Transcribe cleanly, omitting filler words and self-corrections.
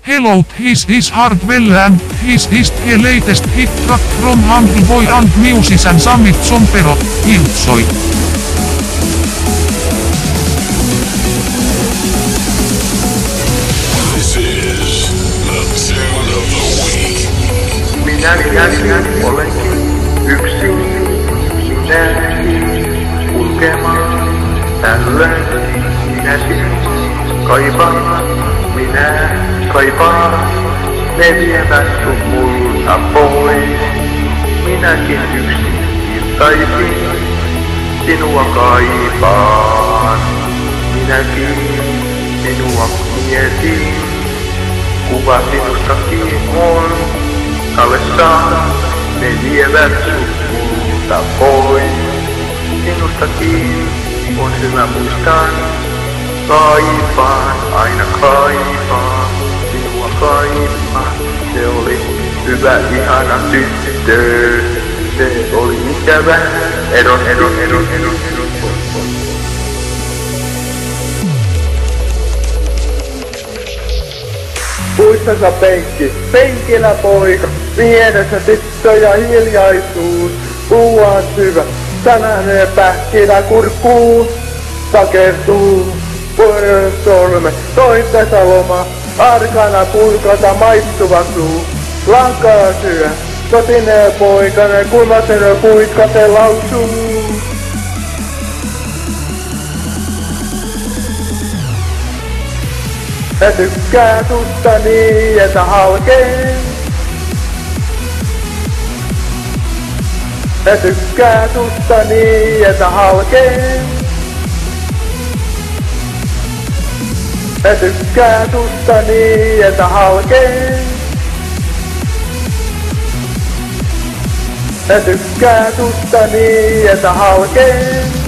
Hello, this Hardwell and this is the latest hit track from Humble Boy and musician Summit Sompero, Iltsoi. This is the tune of the week. Minäkin olenkin yksin, minäkin kulkemaan tällöin. Minä sinua kaipaan, minä kaipaan, ne vievät sun multa pois. Minäkin yksin iltaisin, sinua kaipaan. Minäkin sinua mietin, kuva sinustakin on. Kallessaan ne vievät sut multa pois. Sinustakin on hyvä muistaa. Kaipaan, aina kaipaan, sinua kaipaan. Se oli hyvä, ihana tyttö. Se oli ikävä, ero. Puistassa penkki, penkillä poika, vieressä tyttö ja hiljaisuus. Ruoan syvä, sananen pähkinä kurkkuun, takertuu. Vuoden solme, toistensa loma, arkana pulkata maistuva suu. Lankaa syö, kotinen poikainen, kulmasen kuitkate lausuu. Mä tykkään susta niin, että halkeen. Mä tykkään susta niin, että halkeen. Mä tykkään susta niin, että halkeen. Mä tykkään susta niin, että halkeen.